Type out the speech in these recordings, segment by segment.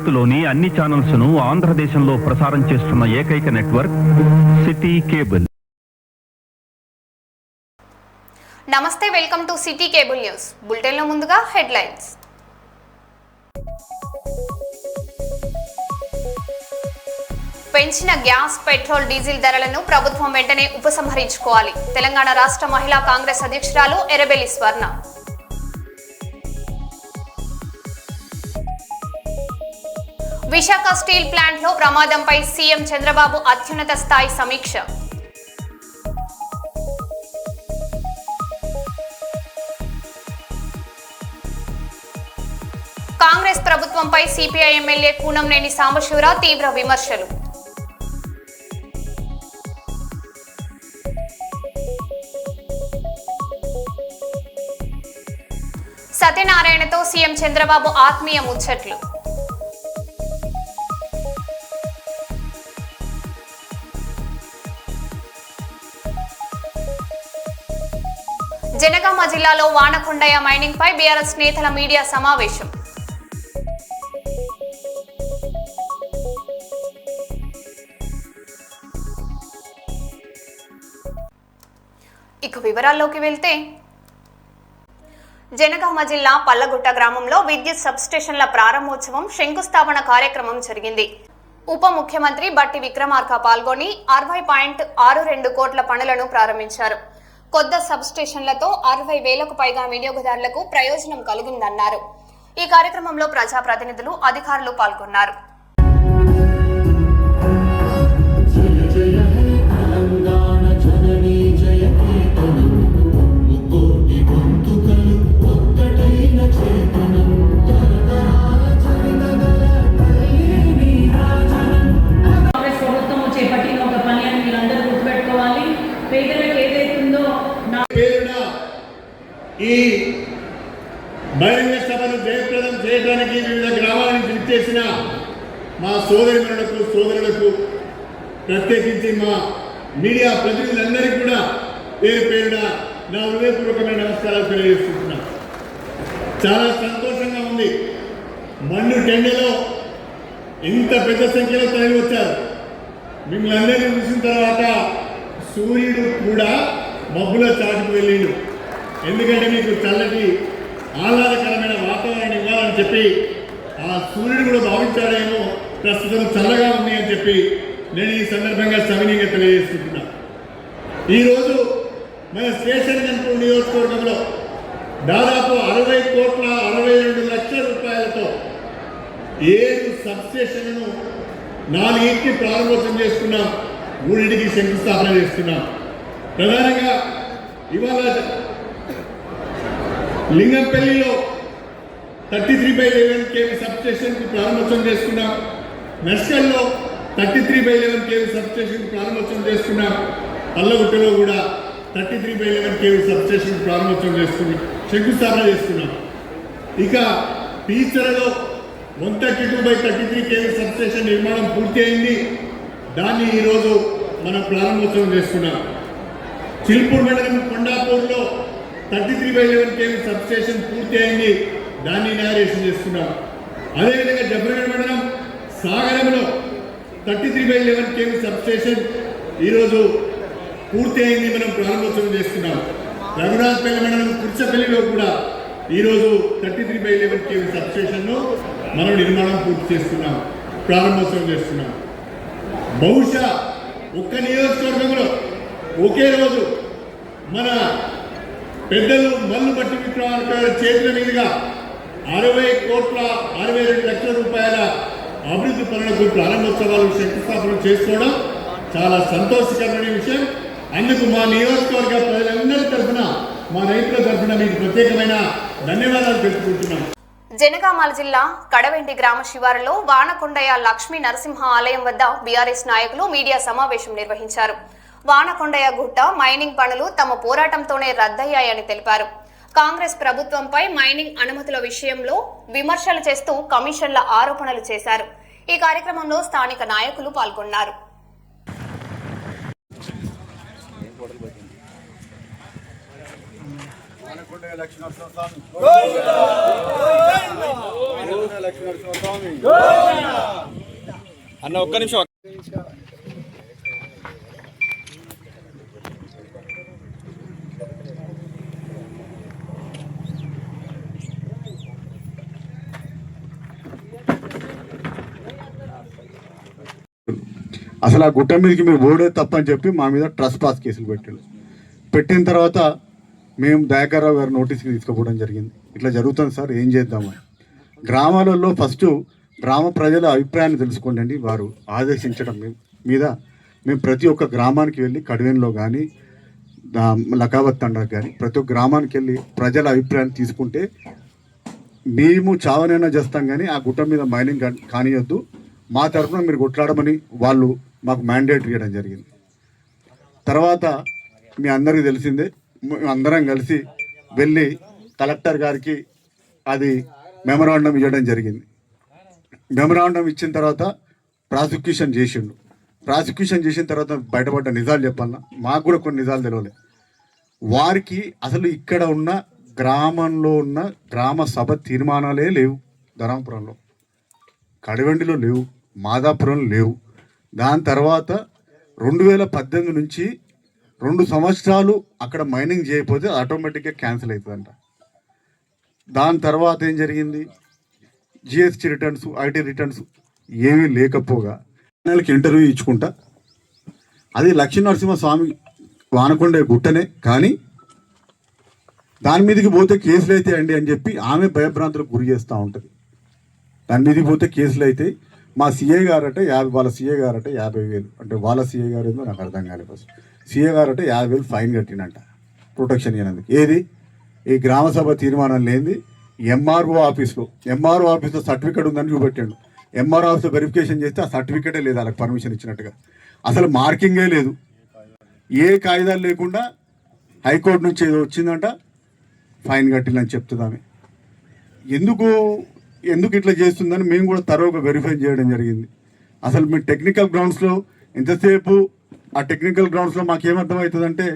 భారత్లోని అన్ని ఛానల్స్ ను ఆంధ్రదేశంలో ప్రసారం చేస్తున్న ఏకైక నెట్వర్క్ సిటీ కేబుల్. నమస్తే, welcome to city cable news. Bulletin లో ముందుగా హెడ్లైన్స్. పెంచిన గ్యాస్, పెట్రోల్, డీజిల్ ధరలను ప్రభుత్వం వెంటనే ఉపసంహరించుకోవాలి. తెలంగాణ రాష్ట్ర మహిళా కాంగ్రెస్ అధ్యక్షురాలు ఎర్రబెల్లి స్వర్ణ. విశాఖ స్టీల్ ప్లాంట్ లో ప్రమాదంపై సీఎం చంద్రబాబు అత్యున్నత స్థాయి సమీక్ష. కాంగ్రెస్ ప్రభుత్వంపై సిపిఐ ఎమ్మెల్యే కూనంనేని సాంబశివరావు తీవ్ర విమర్శలు. సత్యనారాయణతో సీఎం చంద్రబాబు ఆత్మీయ ముచ్చట్లు. జనగామ జిల్లాలో వానకొండయ్య మైనింగ్ పై బీఆర్ఎస్ నేతల మీడియా సమావేశం. ఇక వివరాల్లోకి వెళ్తే, జనగామ జిల్లా పల్లగుట్ట గ్రామంలో విద్యుత్ సబ్స్టేషన్ల ప్రారంభోత్సవం, శంకుస్థాపన కార్యక్రమం జరిగింది. ఉప ముఖ్యమంత్రి బట్టి విక్రమార్క పాల్గొని 60.62 కోట్ల పనులను ప్రారంభించారు. కొత్త సబ్ స్టేషన్లతో 60,000కు పైగా వినియోగదారులకు ప్రయోజనం కలిగిందన్నారు. ఈ కార్యక్రమంలో ప్రజాప్రతినిధులు, అధికారులు పాల్గొన్నారు. ఈ బహిరంగ సభను జయప్రదం చేయడానికి వివిధ గ్రామాల నుంచి విచ్చేసిన మా సోదరులకు ప్రత్యేకించి మా మీడియా ప్రతినిధులందరికీ కూడా పేరు పేరున నా హృదయపూర్వకమైన నమస్కారాలు తెలియజేస్తున్నాను. చాలా సంతోషంగా ఉంది. మండు టెండలో ఇంత పెద్ద సంఖ్యలో తరలి వచ్చారు. మిమ్మల్ని అందరినీ చూసిన తర్వాత సూర్యుడు కూడా మబ్బుల చాటుకు వెళ్ళిండు. ఎందుకంటే మీకు చల్లటి ఆహ్లాదకరమైన వాతావరణం ఇవ్వాలని చెప్పి ఆ సూర్యుడు కూడా భావించాడేమో. ప్రస్తుతం చల్లగా ఉంది అని చెప్పి నేను ఈ సందర్భంగా సవినీయంగా తెలియజేస్తున్నాను. ఈరోజు మన స్టేషన్ గన్పూర్ నియోజకవర్గంలో దాదాపు 60,62 లక్షల రూపాయలతో 7 సబ్స్టేషన్లను 4 ప్రారంభోత్సవం చేసుకున్నాం. 3 శంకుస్థాపన చేస్తున్నాం. ప్రధానంగా ఇవాళ లింగంపల్లిలో 33/11 kV సబ్స్టేషన్కు ప్రారంభోత్సవం చేసుకున్నాం. నర్సల్లో 33/11 kV సబ్స్టేషన్కు ప్రారంభోత్సవం చేసుకున్నాం. పల్లగుట్టలో కూడా 33/11 kV సబ్స్టేషన్కు ప్రారంభోత్సవం చేసుకున్నాం, శంకుస్థాపన చేసుకున్నాం. ఇక పీచరలో 132/33 kV సబ్స్టేషన్ నిర్మాణం పూర్తి అయింది. దాన్ని ఈరోజు మనం ప్రారంభోత్సవం చేసుకున్నాం. చిల్పూర్ మండలం కొండాపూర్లో 33/11 kV సబ్స్టేషన్ పూర్తి అయింది. దాన్ని ఇనాగరేషన్ చేస్తున్నాం. అదేవిధంగా జఫర్గఢ్ మండలం సాగరంలో 33/11 kV సబ్స్టేషన్ ఈరోజు పూర్తి అయింది, మనం ప్రారంభోత్సవం చేస్తున్నాం. రఘునాథపల్లి మండలం కుర్చపల్లిలో కూడా ఈరోజు 33/11 kV సబ్స్టేషన్ను మనం నిర్మాణం పూర్తి చేస్తున్నాం, ప్రారంభోత్సవం చేస్తున్నాం. బహుశా ఒక్క నియోజకవర్గంలో ఒకే రోజు మన పెద్దలు మల్లు బట్టి విక్రమార్క చేతుల మీదుగా 60,62 లక్షల రూపాయల అభివృద్ధి పనులకు ప్రారంభోత్సవాలు, శంకుస్థాపన చేసుకోవడం చాలా సంతోషకరమైన విషయం. అందుకు మా నియోజకవర్గ ప్రజలందరి తరఫున, మా రైతుల తరఫున మీకు ప్రత్యేకమైన ధన్యవాదాలు తెలుపుకుంటున్నాం. జనగామ జిల్లా కడవెంటి గ్రామ శివారులో వానకొండయ్య లక్ష్మీ నరసింహ ఆలయం వద్ద బీఆర్ఎస్ నాయకులు మీడియా సమావేశం నిర్వహించారు. వానకొండయ్య గుట్ట మైనింగ్ పనులు తమ పోరాటంతోనే రద్దయ్యాయని తెలిపారు. కాంగ్రెస్ ప్రభుత్వంపై మైనింగ్ అనుమతుల విషయంలో విమర్శలు చేస్తూ కమిషన్ల ఆరోపణలు చేశారు. ఈ కార్యక్రమంలో స్థానిక నాయకులు పాల్గొన్నారు. వానకొండయ్య లక్ష్మీ నరసింహ స్వామి అన్న ఒక్క నిమిషం. అసలు ఆ గుట్ట మీదకి మీరు ఓడే తప్పని చెప్పి మా మీద ట్రస్ట్ పాస్ కేసులు పెట్టిన తర్వాత మేము దయాకర్రావు గారు నోటీస్కి తీసుకుపోవడం జరిగింది. ఇట్లా జరుగుతుంది సార్, ఏం చేద్దామని. గ్రామాలలో ఫస్ట్ గ్రామ ప్రజల అభిప్రాయాన్ని తెలుసుకోండి అండి. వారు ఆదేశించడం మీద మేము ప్రతి ఒక్క గ్రామానికి వెళ్ళి కడివెన్లో కానీ లకావత్ తండకు కానీ ప్రతి ఒక్క గ్రామానికి వెళ్ళి ప్రజల అభిప్రాయాన్ని తీసుకుంటే మేము చావనైనా చేస్తాం కానీ ఆ గుట్ట మీద మైనింగ్ కానియొద్దు, మా తరఫున మీరు కొట్లాడమని వాళ్ళు మాకు మ్యాండేట్ ఇవ్వడం జరిగింది. తర్వాత మీ అందరికీ తెలిసిందే, అందరం కలిసి వెళ్ళి కలెక్టర్ గారికి అది మెమరాండం ఇవ్వడం జరిగింది. మెమరాండం ఇచ్చిన తర్వాత ప్రాసిక్యూషన్ చేసిన తర్వాత బయటపడ్డ నిజాలు చెప్పాలన్నా మాకు కూడా కొన్ని నిజాలు తెలియలే. వారికి అసలు ఇక్కడ ఉన్న గ్రామంలో ఉన్న గ్రామ సభ తీర్మానాలే లేవు. ధర్మపురంలో, కడివెండిలో లేవు, మాదాపురంలో లేవు. దాని తర్వాత 2018 నుంచి 2 సంవత్సరాలు అక్కడ మైనింగ్ చేయకపోతే ఆటోమేటిక్గా క్యాన్సిల్ అవుతుందంట. దాని తర్వాత ఏం జరిగింది, జిఎస్టీ రిటర్న్స్, ఐటీ రిటర్న్స్ ఏమీ లేకపోగా నెలకి ఇంటర్వ్యూ ఇచ్చుకుంటా అది లక్ష్మీనరసింహస్వామి వానకొండ గుట్టనే, కానీ దాని మీదకి పోతే కేసులు అయితే అండి అని చెప్పి ఆమె భయభ్రాంతులకు గురి చేస్తూ ఉంటుంది. దాని మీదకి పోతే కేసులు అయితే మా సీఏ గారట వాళ్ళ సీఏ గారట 50,000, అంటే వాళ్ళ సీఏ గారు ఏందో నాకు అర్థం కాలేదు. ఫస్ట్ సీఏ గారట 50,000 ఫైన్ కట్టినంట ప్రొటెక్షన్ ఇవ్వనందుకు. ఏది ఈ గ్రామసభ తీర్మానం లేనిది ఎంఆర్ఓ ఆఫీస్లో సర్టిఫికేట్ ఉందని చూపెట్టాడు. ఎంఆర్ఓ ఆఫీస్లో వెరిఫికేషన్ చేస్తే ఆ సర్టిఫికేటే లేదు, వాళ్ళకి పర్మిషన్ ఇచ్చినట్టుగా. అసలు మార్కింగే లేదు, ఏ కాగితాలు లేకుండా హైకోర్టు నుంచి ఏదో వచ్చిందంట, ఫైన్ కట్టిందని చెప్తుందామె. ఎందుకు ఇట్లా చేస్తుందని మేము కూడా తరోగా వెరిఫై చేయడం జరిగింది. అసలు మీ టెక్నికల్ గ్రౌండ్స్లో ఎంతసేపు ఆ టెక్నికల్ గ్రౌండ్స్లో మాకేమర్థమవుతుందంటే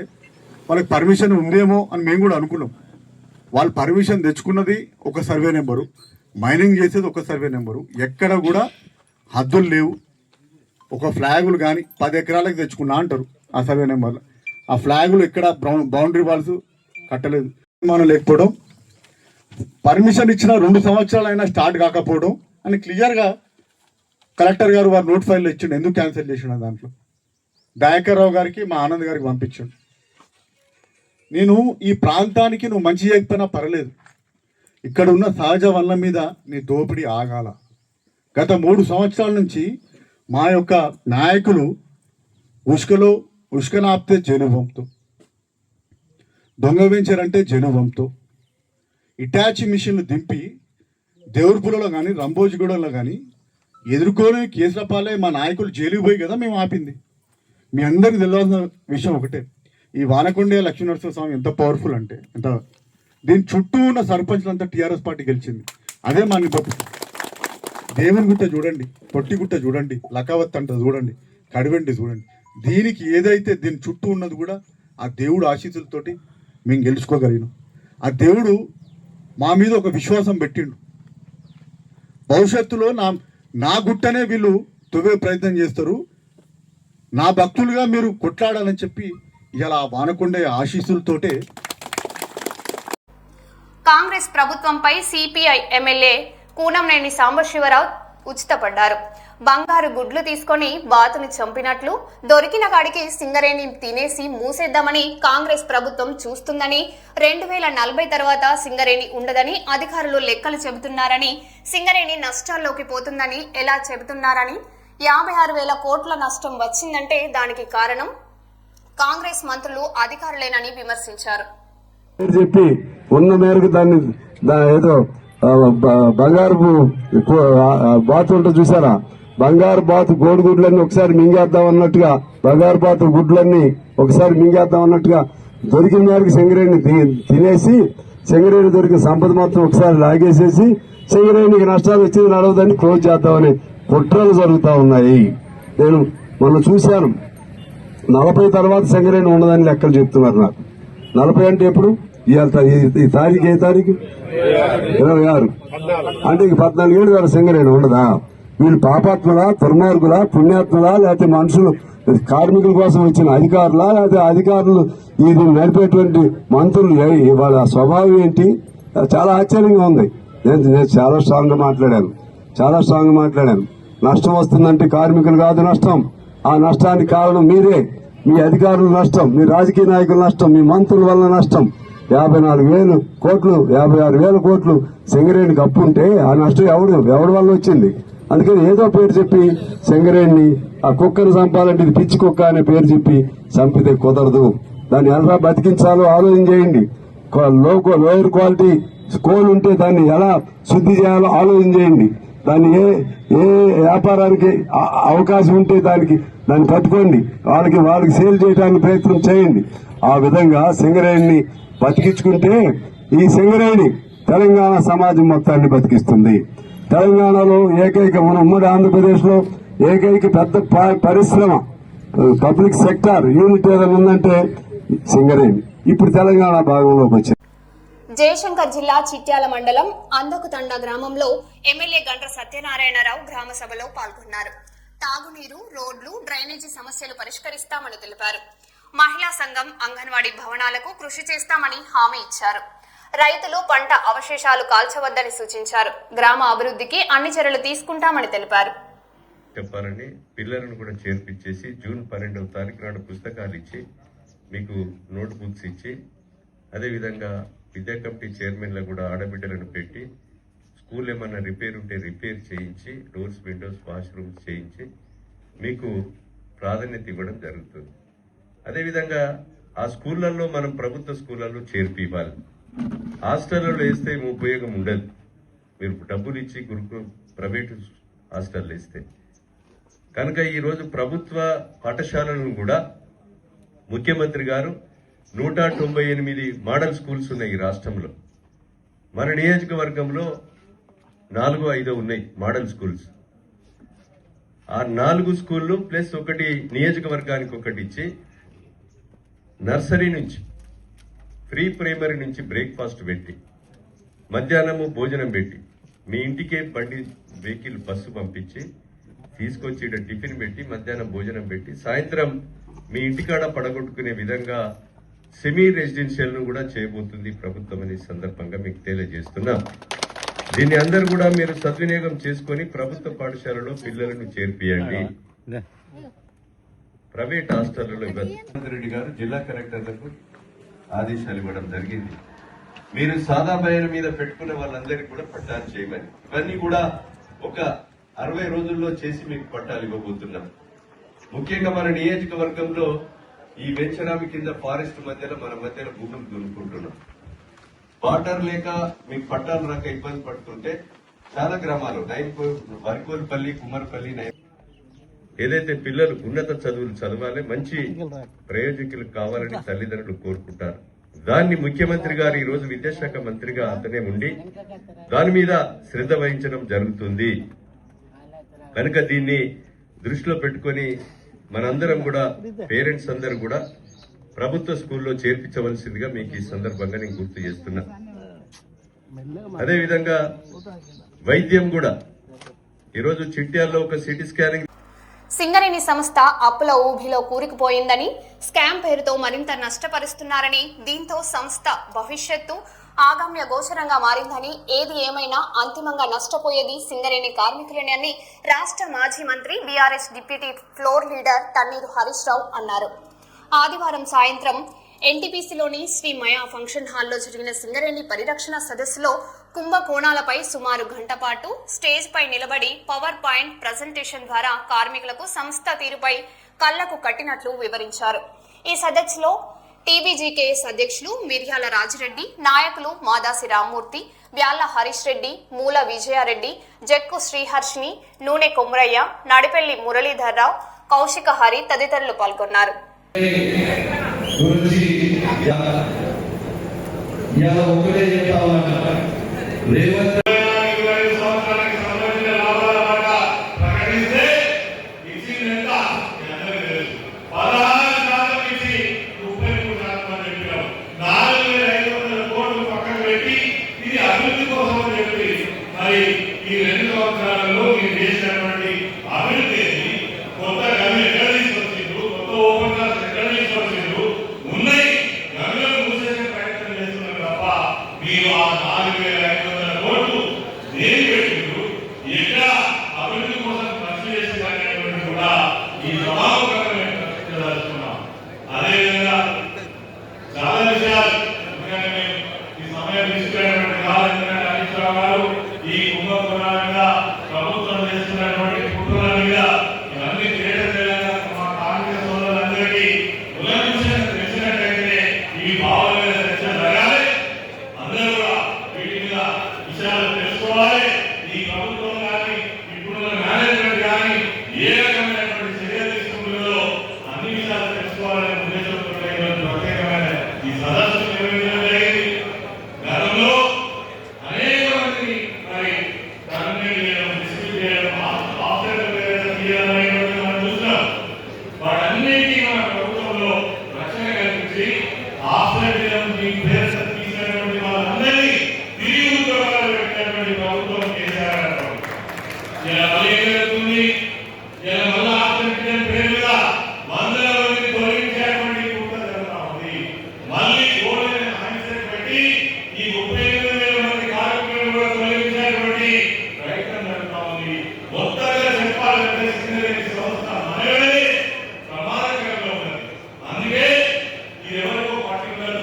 వాళ్ళకి పర్మిషన్ ఉందేమో అని మేము కూడా అనుకున్నాం. వాళ్ళు పర్మిషన్ తెచ్చుకున్నది ఒక సర్వే నెంబరు, మైనింగ్ చేసేది ఒక సర్వే నెంబరు, ఎక్కడ కూడా హద్దులు లేవు. ఒక ఫ్లాగులు కానీ 10 ఎకరాలకు తెచ్చుకున్నా అంటారు ఆ సర్వే నెంబర్లో. ఆ ఫ్లాగులు ఎక్కడ బౌండరీ వాల్స్ కట్టలేదు. మనం లేకపోవడం, పర్మిషన్ ఇచ్చిన 2 సంవత్సరాలు అయినా స్టార్ట్ కాకపోవడం అని క్లియర్గా కలెక్టర్ గారు వారు నోట్ ఫైల్ ఇచ్చిండు. ఎందుకు క్యాన్సిల్ చేసిన దాంట్లో దయాకర్రావు గారికి, మా ఆనంద్ గారికి పంపించండు. నేను ఈ ప్రాంతానికి నువ్వు మంచి చేయకపోయినా పర్లేదు, ఇక్కడ ఉన్న సహజ వనరుల మీద నీ దోపిడీ ఆగాల. గత 3 సంవత్సరాల నుంచి మా యొక్క నాయకులు ఉష్కనాపితే జనువంతో, దొంగ వెంచర్ అంటే జనువంతో, ఇటాచి మిషన్లు దింపి దేవరపురలో కానీ రంభోజిగూడలో కానీ ఎదుర్కొని కేసుల పాలే మా నాయకులు జైలుకి పోయి కదా మేము ఆపింది. మీ అందరికి తెలియాల్సిన విషయం ఒకటే, ఈ వానకొండ లక్ష్మీనరసింహస్వామి ఎంత పవర్ఫుల్ అంటే దీని చుట్టూ ఉన్న సర్పంచ్లంతా టీఆర్ఎస్ పార్టీ గెలిచింది. అదే మా నిబద్ధత. దేవుని గుట్ట చూడండి, పొట్టిగుట్ట చూడండి, లకావత్ అంట చూడండి, కడివెండి చూడండి, దీనికి ఏదైతే దీని చుట్టూ ఉన్నది కూడా ఆ దేవుడు ఆశీస్సులతోటి మేము గెలుచుకోగలిగినాం. ఆ దేవుడు మా మీద ఒక విశ్వాసం పెట్టిండు. భవిష్యత్తులో నా గుట్టనే వీళ్ళు తొవ్వే ప్రయత్నం చేస్తారు, నా భక్తులుగా మీరు కొట్లాడాలని చెప్పి ఇలా వానకొండే ఆశీస్సులతోటే. కాంగ్రెస్ ప్రభుత్వంపై సిపిఐ ఎమ్మెల్యే కూనంనేని సాంబశివరావు ఉచితపడ్డారు. బంగారు గుడ్లు తీసుకొని బాతుని చంపినట్లు దొరికిన కాడికి సింగరేణి తినేసి మూసేద్దామని కాంగ్రెస్ ప్రభుత్వం చూస్తుందని, 2040 తర్వాత సింగరేణి ఉండదని అధికారులు లెక్కలు చెబుతున్నారని, సింగరేణి నష్టాల్లోకి పోతుందని ఎలా చెబుతున్నారని, 56,000 కోట్ల నష్టం వచ్చిందంటే దానికి కారణం కాంగ్రెస్ మంత్రులు అధికారులేనని విమర్శించారు. చెప్పి ఉన్న మేరకు దాన్ని ఏదో బంగారు బాతు ఉంటే చూసారా, బంగారు బాతు గోడుగుడ్లన్నీ ఒకసారి మింగేద్దాం అన్నట్టుగా, బంగారు బాతు గుడ్లన్నీ ఒకసారి మింగేద్దాం అన్నట్టుగా దొరికిన మేరకు సింగరేణి తినేసి సింగరేణి దొరికిన సంపద మొత్తం ఒకసారి లాగేసేసి సింగరేణికి నష్టాలు వచ్చింది నడవదని క్లోజ్ చేద్దామని కుట్రలు జరుగుతూ ఉన్నాయి. నేను మొన్న చూశాను, 40 తర్వాత సింగరేణి ఉండదని లెక్కలు చెప్తున్నారు నాకు. 40 అంటే ఎప్పుడు ఇవాళ ఈ తారీఖు ఏ తారీఖు 26 అంటే ఇక 14 ఏళ్ళు వేల సింగరేణి ఉండదా? వీళ్ళు పాపాత్ములా, దుర్మార్గులా, పుణ్యాత్ములా, లేకపోతే మనుషులు కార్మికుల కోసం వచ్చిన అధికారులా, లేకపోతే అధికారులు ఇది నడిపేటువంటి మంత్రులు వాళ్ళ స్వభావం ఏంటి? చాలా ఆశ్చర్యంగా ఉంది. నేను చాలా స్ట్రాంగ్ గా మాట్లాడాను. నష్టం వస్తుందంటే కార్మికులు కాదు నష్టం. ఆ నష్టానికి కారణం మీరే, మీ అధికారుల నష్టం, మీ రాజకీయ నాయకుల నష్టం, మీ మంత్రుల వల్ల నష్టం. 54,000 కోట్లు 56,000 కోట్లు సింగరేణికి అప్పు ఉంటే ఆ నష్టం ఎవడి వల్ల వచ్చింది? అందుకని ఏదో పేరు చెప్పి సింగరేణిని, ఆ కుక్కను చంపాలంటే ఇది పిచ్చి కుక్క అనే పేరు చెప్పి చంపితే కుదరదు. దాన్ని ఎలా బతికించాలో ఆలోచన చేయండి. లోయర్ క్వాలిటీ కోల్ ఉంటే దాన్ని ఎలా శుద్ధి చేయాలో ఆలోచన చేయండి. దాన్ని ఏ వ్యాపారానికి అవకాశం ఉంటే దాన్ని పట్టుకోండి. వాళ్ళకి సేల్ చేయడానికి ప్రయత్నం చేయండి. ఆ విధంగా సింగరేణిని బతికించుకుంటే ఈ సింగరేణి తెలంగాణ సమాజం మొత్తాన్ని బతికిస్తుంది. తెలంగాణలో మన ఉమ్మడి ఆంధ్రప్రదేశ్ లో ఏకైక పెద్ద పరిశ్రమ పబ్లిక్ సెక్టార్ యూనిట్ ఏదైనా ఉందంటే సింగరేణి. ఇప్పుడు తెలంగాణ భాగంలోకి వచ్చింది. జయశంకర్ జిల్లా చిట్యాల మండలం అందకుతండ గ్రామంలో ఎమ్మెల్యే గండ్ర సత్యనారాయణరావు గ్రామ సభలో పాల్గొన్నారు. తాగునీరు, రోడ్లు, డ్రైనేజీ సమస్యలు పరిష్కరిస్తామని తెలిపారు. మహిళా సంఘం, అంగన్వాడీ భవనాలకు కృషి చేస్తామని హామీ ఇచ్చారు. రైతులు పంట అవశేషాలు కాల్చవద్దని సూచించారు. గ్రామ అభివృద్ధికి అన్ని చర్యలు తీసుకుంటామని తెలిపారు. చెప్పాలని పిల్లలను కూడా చేర్పించేసి జూన్ 12వ తారీఖు నాడు పుస్తకాలు ఇచ్చి మీకు నోట్ బుక్స్ ఇచ్చి అదేవిధంగా విద్యా కమిటీ చైర్మన్లకు కూడా ఆడబిడ్డలను పెట్టి స్కూల్ ఏమన్నా రిపేర్ ఉంటే రిపేర్ చేయించి డోర్స్, విండోస్, వాష్రూమ్స్ చేయించి మీకు ప్రాధాన్యత ఇవ్వడం జరుగుతుంది. అదేవిధంగా ఆ స్కూళ్లలో మనం ప్రభుత్వ స్కూళ్లలో చేర్పివ్వాలి. హాస్టల్లో వేస్తే ఉపయోగం ఉండదు. మీరు డబ్బులు ఇచ్చి ప్రైవేటు హాస్టల్లో వేస్తే కనుక ఈరోజు ప్రభుత్వ పాఠశాలలను కూడా ముఖ్యమంత్రి గారు 198 మోడల్ స్కూల్స్ ఉన్నాయి ఈ రాష్ట్రంలో. మన నియోజకవర్గంలో 4-5 ఉన్నాయి మోడల్ స్కూల్స్. ఆ 4 స్కూళ్ళు ప్లస్ ఒకటి నియోజకవర్గానికి ఒకటి ఇచ్చి నర్సరీ నుంచి ప్రీ ప్రైమరీ నుంచి బ్రేక్ఫాస్ట్ పెట్టి మధ్యాహ్నము భోజనం పెట్టి మీ ఇంటికే బండి వెహికల్ బస్సు పంపించి తీసుకొచ్చి టిఫిన్ పెట్టి మధ్యాహ్నం భోజనం పెట్టి సాయంత్రం మీ ఇంటికాడ పడగొట్టుకునే విధంగా సెమీ రెసిడెన్షియల్ ను కూడా చేయబోతుంది ప్రభుత్వం అనే సందర్భంగా మీకు తెలియజేస్తున్నాం. దీన్ని అందరూ కూడా మీరు సద్వినియోగం చేసుకుని ప్రభుత్వ పాఠశాలలో పిల్లలను చేర్పియండి. ప్రైవేట్ హాస్టళ్లలో రెడ్డి గారు జిల్లా కలెక్టర్లకు ఆదేశాలు ఇవ్వడం జరిగింది. మీరు సాదా బయలు మీద పెట్టుకున్న వాళ్ళందరికీ కూడా పట్టాలు చేయమని. ఇవన్నీ కూడా ఒక 60 రోజుల్లో చేసి మీకు పట్టాలు ఇవ్వబోతున్నాం. ముఖ్యంగా మన నియోజకవర్గంలో ఈ వెంచరామి కింద ఫారెస్ట్ మధ్యలో మన మధ్యలో భూములు దున్నుకుంటున్నాం. వాటర్ లేక మీకు పట్టాలు రాక ఇబ్బంది పడుతుంటే చాలా గ్రామాలు వరికోల్పల్లి, కుమ్మరపల్లి ఏదైతే పిల్లలు ఉన్నత చదువులు చదవాలి, మంచి ప్రయోజకులు కావాలని తల్లిదండ్రులు కోరుకుంటారు. దాన్ని ముఖ్యమంత్రి గారు ఈ రోజు విద్యాశాఖ మంత్రిగా అతనే ఉండి దాని మీద శ్రద్ధ వహించడం జరుగుతుంది. కనుక దీన్ని దృష్టిలో పెట్టుకుని మనందరం కూడా పేరెంట్స్ అందరూ కూడా ప్రభుత్వ స్కూల్లో చేర్పించవలసిందిగా మీకు ఈ సందర్భంగా నేను గుర్తు చేస్తున్నా. అదేవిధంగా వైద్యం కూడా ఈరోజు చిట్యాల్లో ఒక సిటీ స్కానింగ్. సింగరేణి సంస్థ అప్పుల ఊబిలో కూరుకుపోయిందని, స్కామ్ పేరుతో మరింత నష్టపరుస్తున్నారని, దీంతో సంస్థ భవిష్యత్తు ఆగమ్య గోచరంగా మారిందని, ఏది ఏమైనా అంతిమంగా నష్టపోయేది సింగరేణి కార్మికులేనని రాష్ట్ర మాజీ మంత్రి BRS deputy floor leader Thanneeru Harish Rao అన్నారు. ఆదివారం సాయంత్రం ఎన్టీపీసీలోని శ్రీ మయా ఫంక్షన్ హాల్లో జరిగిన సింగరేణి పరిరక్షణ సదస్సులో కుంభకోణాలపై సుమారు గంట పాటు స్టేజ్ పై నిలబడి పవర్ పాయింట్ ప్రజెంటేషన్ ద్వారా కార్మికులకు సంస్థ తీరుపై కళ్లకు కట్టినట్లు వివరించారు. ఈ సదస్సులో టీబీజీకేఎస్ అధ్యక్షులు మిర్యాల రాజిరెడ్డి, నాయకులు మాదాసి రామ్మూర్తి, బ్యాళ్ల హరీష్ రెడ్డి, మూల విజయారెడ్డి, జక్కు శ్రీహర్షిని, నూనె కొమరయ్య, నడిపెల్లి మురళీధర్రావు, కౌశిక హరి తదితరులు పాల్గొన్నారు. $16,500 4,500 కోట్లు దేని పెట్టిండ్రు, ఎక్కడ అభివృద్ధి కోసం ఖర్చు చేసేదాన్ని కూడా ఈ సభాముఖంగా చర్చించదలుచుకున్నాం. అదేవిధంగా చాలా విషయాలు ఈ సమయం తీసుకునేటువంటి కాలంగా హరీష్ రావు గారు ఈ కుంభకోణాలుగా ప్రభుత్వం చేస్తున్నటువంటి కుట్రల మీద ఇవన్నీ చేయడం మా కాంగ్రెస్ సోదరులందరికీ తెలిసినట్టయితే ఈ భావాల మీద చర్చ జరగాలి. అందరూ కూడా వీటి మీద విషయాలు తెలుసుకోవాలి. ఈ ప్రభుత్వం కానీ ఇప్పుడున్న మేనేజ్మెంట్ కానీ ఏ రకమైనటువంటి చర్యలు తీసుకుంటుందో అన్ని విషయాలు తెలుసుకోవాలనే ఉద్దేశంతో ప్రత్యేకమైన ఈ సదస్సు నిర్వహించడం జరిగింది. గతంలో అనేక మంది మరి టర్మినేట్ చేయడం, డిస్మిస్ చేయడం, ఆఫ్సెట్ తీయడం అనేటువంటి మనం చూస్తున్నాం. వాటన్నిటికీ మన ప్రభుత్వంలో రక్షణ కల్పించి ఆఫ్సెట్ తీసినటువంటి వాళ్ళందరినీ తిరిగి ఉద్యోగాలు పెట్టినటువంటి ప్రభుత్వం కేసీఆర్ గారు. ఇలా మళ్ళీ జరుగుతుంది. ఇలా మళ్ళీ ఆఫ్సెట్ పేరు మీద వందల మంది తొలగించేటువంటి కుట్ర జరుగుతా ఉంది. మళ్ళీ గోల్డెన్ మైండ్సెట్ పెట్టి ఈ 38,000 మంది కార్మికులను కూడా తొలగించేటువంటి ప్రయత్నం జరుగుతా ఉంది. మొత్తంగా చెప్పాలంటే సింగరేణి సంస్థ మనమే ప్రమాదకరంలో ఉన్నది. అందుకే ఇది ఎవరికో పర్టికులర్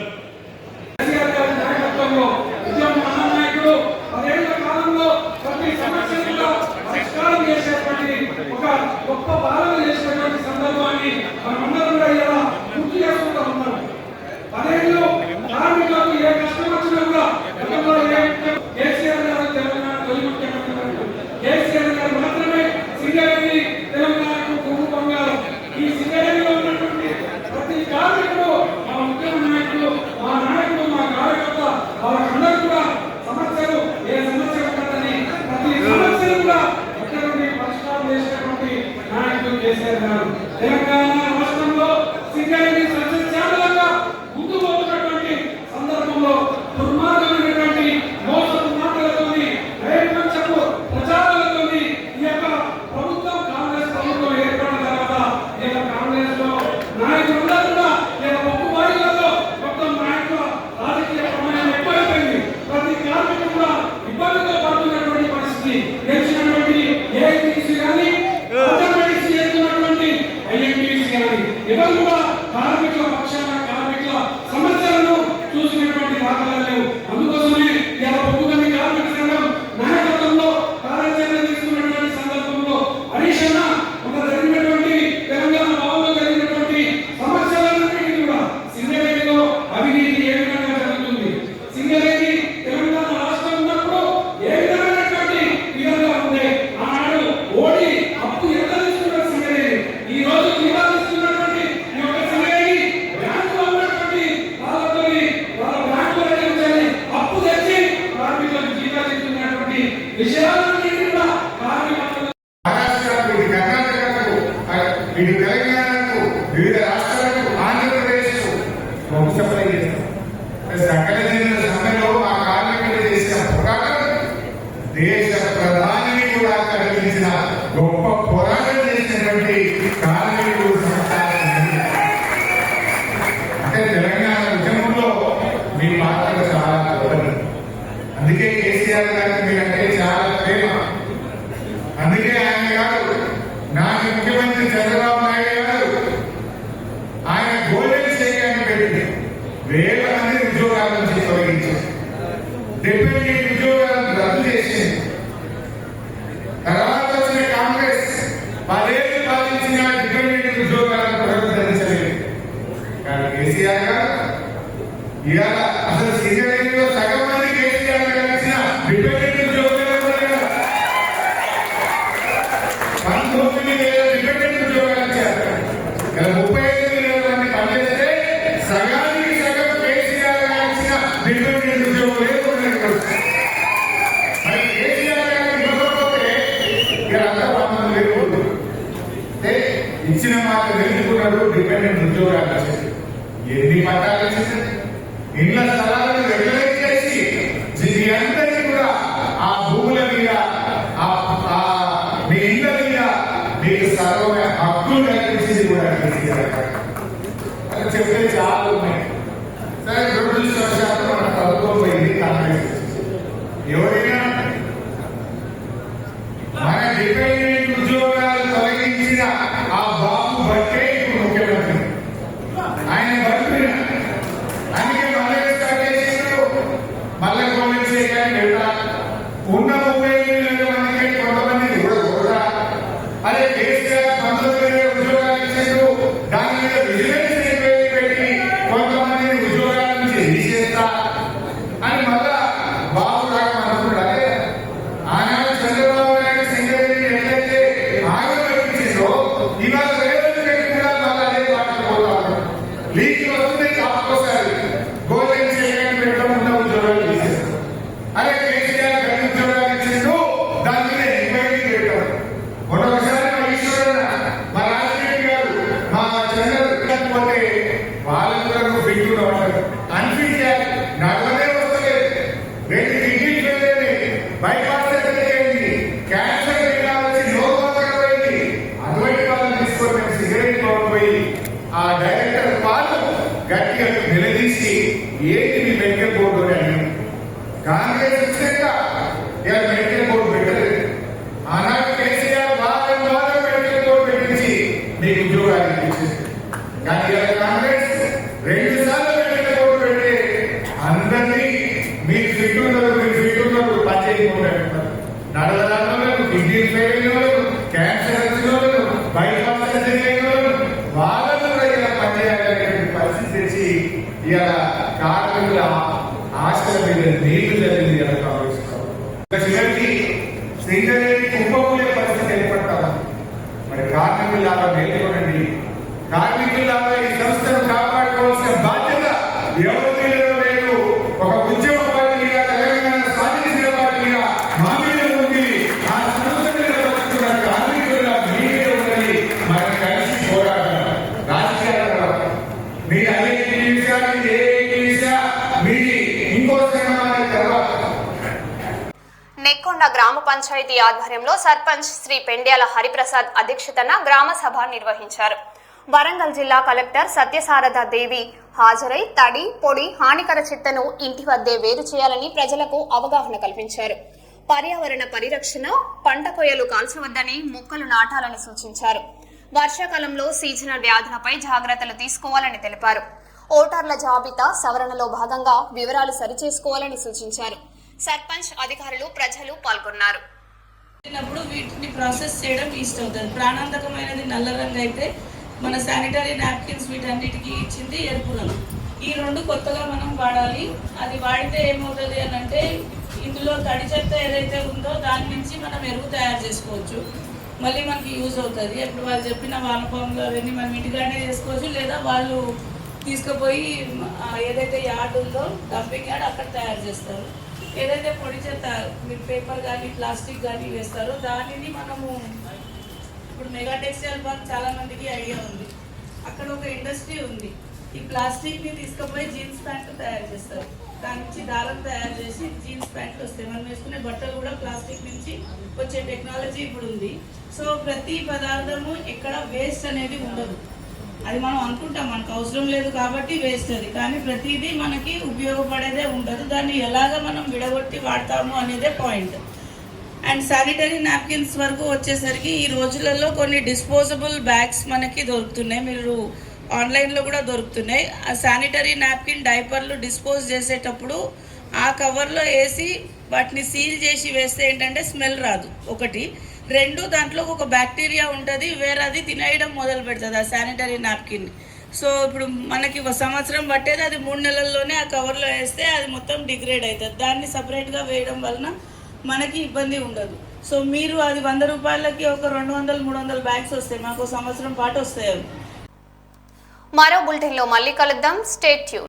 నాయకత్వంలో ఉద్యమ మహానాయకుడు 10 ఏళ్ల కాలంలో ప్రతి సమస్యను కూడా పరిష్కారం చేసేటువంటి ఒక గొప్ప పాలన చేసినటువంటి సందర్భాన్ని మనమందరం కూడా ఇలా గుర్తు చేసుకుంటూ ఉన్నాం. 10 ఏళ్ళు కార్మికులకు ఏ కష్టం వచ్చినా కూడా గతంలో కేసీఆర్ గారు తెలంగాణ తొలి ముఖ్యమంత్రి, కేసీఆర్ గారు మాత్రమే సింగరేణి తెలంగాణకు భూమి బంగారం. ఈ సింగరేణిలో ఉన్నటువంటి ప్రతి కార్మికుడు మా ఉద్యమ నాయకుడు, మా నాయకుడు, మా కార్యకర్త, వాళ్ళందరూ కూడా సమస్యలు ఏ సమస్య ఉంటుందని ప్రతి సమస్యను కూడా ఇక్కడ నుండి పరిష్కారం చేసినటువంటి నాయకుడు కేసీఆర్ గారు. తెలంగాణ రాష్ట్రంలో సింగరేణి సస్యశ్యామలంగా ముందు పోతున్నటువంటి సందర్భంలో దుర్మార్గమైనటువంటి మోసపు మాటలతోని, రేపంచపు ప్రచారాలతోని ఈ యొక్క ప్రభుత్వం, కాంగ్రెస్ ప్రభుత్వం ఏర్పడిన తర్వాత ఈ యొక్క కాంగ్రెస్ లో నాయకులందరూ కూడా ఈ యొక్క పప్పు బాయిలలో మొత్తం నాయకుల రాజకీయ ప్రమాణం ఎక్కువైపోయింది. ప్రతి కార్మికుడు కూడా ఇబ్బందితో పడుతున్నటువంటి పరిస్థితి. గెలిచినటువంటి ఏఐటీసీ కానీ ఆర్గనైజేషన్ చేస్తున్నటువంటి ఐఎన్టీసీ కానీ ఎవరు కూడా కార్మికుల పక్షాన కార్మికుల సమస్యలను చూసినటువంటి దాఖలాలు లేవు. అందుకోసమే ఇలా పొద్దుగని కార్మిక సంఘం నాయకత్వంలో కార్యాచరణ తీసుకున్నటువంటి సందర్భంలో హరీష్ అన్న ఒక జరిగినటువంటి తెలంగాణ భవన్లో జరిగినటువంటి సమస్యలన్నింటినీ కూడా సింగరేణిలో అవినీతి ఏ విధంగా జరుగుతుంది, సింగరేణి తెలంగాణ రాష్ట్రం ఉన్నప్పుడు ఏ విధమైనటువంటి విధంగా ఉంది, ఆనాడు ఓడి అప్పు ఎంత తీసుకున్న సింగరేణి, ఈ రోజు నివాసిస్తున్నటువంటి ఈ యొక్క సింగరేణి బ్యాంకులో ఉన్నటువంటి వాళ్ళతో వాళ్ళ బ్యాంకుల నుంచి అప్పు తెచ్చి కార్మికులకు జీతాలు ఇస్తున్నటువంటి విషయాలన్నింటినీ కూడా కార్మికులు మహారాష్ట్రకు, ఇటు కర్ణాటకకు, ఇటు తెలంగాణకు, వివిధ రాష్ట్రాలకు, ఆంధ్రప్రదేశ్ సప్లై చేస్తాం. సకల జనుల సమ్మెలో ఆ కార్మికులు చేసిన పోరాటం దేశ ప్రధానిని కూడా కలిగించిన గొప్ప పోరాటం చేసినటువంటి కార్మికులు అంటే తెలంగాణ ఉద్యమంలో మీ పాత్ర చాలా గొప్పది. అందుకే కేసీఆర్ గారికి మీరంటే చాలా ప్రేమ. అందుకే ఆయన గారు నాకు ముఖ్యమంత్రి చంద్రబాబు నాయుడు గారు ఆయన గోల్డెన్ స్టేట్ అని పెట్టి వేల మంది ఉద్యోగాల నుంచి తొలగించారు. 70 ఉద్యోగాలను రద్దు చేసింది. తర్వాత వచ్చిన కాంగ్రెస్ 10 ఏళ్ళు పాలించిన 70 ఉద్యోగాలను పునరుద్ధరించలేదు. కానీ కేసీఆర్ గారు ఇవాళ అసలు సింగరేణిలో సగం మంది కేసీఆర్ కలిసిన 70 ఉద్యోగాలు 19,000 ఉద్యోగాలు ఇచ్చారు. ఇలా 35,000 మంది పనిచేస్తే సగానికి సగం కేసీఆర్ కలిసిన 70 ఉద్యోగులు. మరి కేసీఆర్ గారికి ఇవ్వకపోతే ఇక్కడంతా 19,000 అంటే ఇచ్చిన మాట నిలుపుకున్నాడు. డిపెండెంట్ ఉద్యోగాలు వచ్చేసి ఎన్ని పట్టాలు వచ్చేసి ఇళ్ల స్థలాలను రెగ్యులేట్ చేసి మీ అందరికీ కూడా ఆ భూముల మీద మీ ఇళ్ల మీద మీకు సర్వమైన హక్కులు కల్పించింది కూడా కేసీఆర్ చెప్తే చాలా ఉన్నాయి. సరే దురదృష్టవశాత్తు మన ప్రభుత్వం పోయింది, కాంగ్రెస్ ఎవరైనా మన డిపెండెంట్ ఉద్యోగాలు తొలగించిన ఆ బాబు బట్టే ఇప్పుడు ముఖ్యమంత్రి. ఆయన బట్టి అందుకే మళ్ళీ స్టార్ట్ చేసినారు. మళ్ళీ గవర్నమెంట్ చేయడానికి వెళ్తా ఉన్న 37,000 మందికి కొంతమంది కూడా అదే కేసీఆర్ 19,000 ఉద్యోగాలు ఇచ్చారు. దాని మీద విజిలెన్స్ పెట్టి కొంతమందిని ఉద్యోగాల నుంచి తీసేస్తా అని మళ్ళా బాబు రాక అనుకున్నాడు. ఆనాడు చంద్రబాబు నాయుడు సింగరేణి ఎట్లయితే ఆగం పెట్టించిందో ఇవాళ రేవంత్ రెడ్డి కూడా మళ్ళీ అదే పాటలు పోతాడు. లీక్ వస్తుంది కాకపోసారి గోల్డెన్ చేయడానికి పెట్టడం ఉన్న ఉద్యోగాలు తీసేస్తారు. అదే కేసీఆర్ గది ఉద్యోగాలు ఇచ్చిండు దాని మీద ఎంక్వైరీ పెట్టారు. మరొకసారి మా ఈశ్వరన్న మా రాజశేఖర్ గారు మా చంద్ర పోతే వాళ్ళకు కూడా ఫిట్ ఉంటారు. అన్ఫిట్ చేయాలి. నడవనే వస్తలేదు. 2 కిడ్నీలు ఫెయిల్ అయినాయి. బైపాస్ అయింది. క్యాన్సర్ కావాల్సి నోపోయింది. అటువంటి వాళ్ళని తీసుకొని మేము సిగరెట్ పోయి ఆ డైరెక్టర్ వాళ్ళు గట్టిగా నిలదీసి ఏంటి మీ మెడికల్ బోర్డు అని అడిగాం. కాంగ్రెస్ వచ్చాక ఇలా మెడికల్ బోర్డు పెట్టలేదు. ఆనాడు కేసీఆర్ వారం మెడికల్ బోర్డు పెట్టించి మీకు ఉద్యోగాలు ఇచ్చేసి కానీ ఇలా కాంగ్రెస్ 2 సార్లు మెడికల్ బోర్డు పెడితే అందరినీ మీకు ఫిట్ ఉన్నారు పనిచేయకుంటారు. నడవడానికి కిడ్నీ ఫెయిల్ అయిన వాళ్ళు, క్యాన్సర్ వచ్చిన వాళ్ళు, బైపాస్ సర్జరీ అయిన వాళ్ళు వాళ్ళను కూడా ఇలా పనిచేయాలనేటువంటి పరిస్థితి తెచ్చి ఇలా కార్మికుల ఆశల మీద నీళ్లు జరిగింది ఇలా కాంగ్రెస్. చివరికి సింగరేణి కుప్పకూలే పరిస్థితి ఏర్పడతారు. మరి కార్మికులాగా మేల్కొనండి. కార్మికులాగా ఈ సంస్థను కాపాడుకోవాల్సిన బాధ్యత ఎవరి మీద లేదు. ఒక ఉద్యమ పార్టీగా తెలంగాణ సాధించిన పార్టీగా మా మీద ఉంది. ఆ సంస్థ మీద బతుకున్న కార్మికులుగా మీ మీద ఉన్నది. మనం కలిసి పోరాడాలి. రాజకీయాలు మీరు అనేక విషయాలు మీది ఇంకో సంఘాల తర్వాత నెక్కొండ గ్రామ పంచాయతీ ఆధ్వర్యంలో సర్పంచ్ శ్రీ పెండ్యాల హరిప్రసాద్ అధ్యక్షతన గ్రామ సభ నిర్వహించారు. వరంగల్ జిల్లా కలెక్టర్ సత్యసారథ దేవి హాజరై తడి, పొడి, హానికర చెత్తను ఇంటి వద్దే వేరు చేయాలని ప్రజలకు అవగాహన కల్పించారు. పర్యావరణ పరిరక్షణ, పంట కొయ్యలు కాల్చవద్దని, మొక్కలు నాటాలని సూచించారు. వర్షాకాలంలో సీజనల్ వ్యాధులపై జాగ్రత్తలు తీసుకోవాలని తెలిపారు. ఓటర్ల జాబితా సవరణలో భాగంగా వివరాలు సరిచేసుకోవాలని సూచించారు. సర్పంచ్, అధికారులు, ప్రజలు పాల్గొన్నారు. వీటిని ప్రాసెస్ చేయడం ఈస్ట్ అవుతుంది. ప్రాణాంతకమైనది నల్ల రంగు అయితే మన శానిటరీ నాప్కిన్స్ వీటన్నిటికీ ఇచ్చింది ఎరుపు రంగు. ఈ 2 కొత్తగా మనం వాడాలి. అది వాడితే ఏమవుతుంది అని అంటే ఇందులో తడి చెత్త ఏదైతే ఉందో దాని నుంచి మనం ఎరువు తయారు చేసుకోవచ్చు. మళ్ళీ మనకి యూజ్ అవుతుంది. ఇప్పుడు వాళ్ళు చెప్పిన వానపాములు అవన్నీ మనం ఇంటికానే చేసుకోవచ్చు. లేదా వాళ్ళు తీసుకుపోయి ఏదైతే యార్డ్ ఉందో డంపింగ్ యార్డ్ అక్కడ తయారు చేస్తారు. ఏదైతే పొడి చెత్త మీరు పేపర్ కానీ ప్లాస్టిక్ కానీ వేస్తారో దానిని మనము ఇప్పుడు మెగా టెక్స్టైల్ పార్క్ చాలా మందికి ఐడియా ఉంది. అక్కడ ఒక ఇండస్ట్రీ ఉంది. ఈ ప్లాస్టిక్ని తీసుకుపోయి జీన్స్ ప్యాంట్లు తయారు చేస్తారు. దాని నుంచి దారం తయారు చేసి జీన్స్ ప్యాంట్లు వస్తాయి. మనం వేసుకునే బట్టలు కూడా ప్లాస్టిక్ నుంచి వచ్చే టెక్నాలజీ ఇప్పుడు ఉంది. సో ప్రతి పదార్థము ఎక్కడ వేస్ట్ అనేది ఉండదు. అది మనం అనుకుంటాం మనకు అవసరం లేదు కాబట్టి వేస్ట్ అది, కానీ ప్రతిదీ మనకి ఉపయోగపడేదే ఉండదు. దాన్ని ఎలాగ మనం విడగొట్టి వాడతాము అనేదే పాయింట్. అండ్ శానిటరీ నాప్కిన్స్ వరకు వచ్చేసరికి ఈ రోజులలో కొన్ని డిస్పోజబుల్ బ్యాగ్స్ మనకి దొరుకుతున్నాయి. మీరు ఆన్లైన్లో కూడా దొరుకుతున్నాయి. ఆ శానిటరీ నాప్కిన్ డైపర్లు డిస్పోజ్ చేసేటప్పుడు ఆ కవర్లో వేసి వాటిని సీల్ చేసి వేస్తే ఏంటంటే స్మెల్ రాదు. 1, 2 దాంట్లో ఒక బ్యాక్టీరియా ఉంటుంది, వేరే అది తినేయడం మొదలు పెడుతుంది ఆ శానిటరీ నాప్కిన్. సో ఇప్పుడు మనకి 1 సంవత్సరం పట్టేది అది 3 నెలల్లోనే ఆ కవర్లో వేస్తే అది మొత్తం డిగ్రేడ్ అవుతుంది. దాన్ని సపరేట్గా వేయడం వలన మనకి ఇబ్బంది ఉండదు. సో మీరు అది 100 రూపాయలకి ఒక 200-300 బ్యాగ్స్ వస్తాయి. మాకు 1 సంవత్సరం పాటు వస్తాయి అవి. మరో బులెటిన్లో మళ్ళీ కలుద్దాం. Stay tune.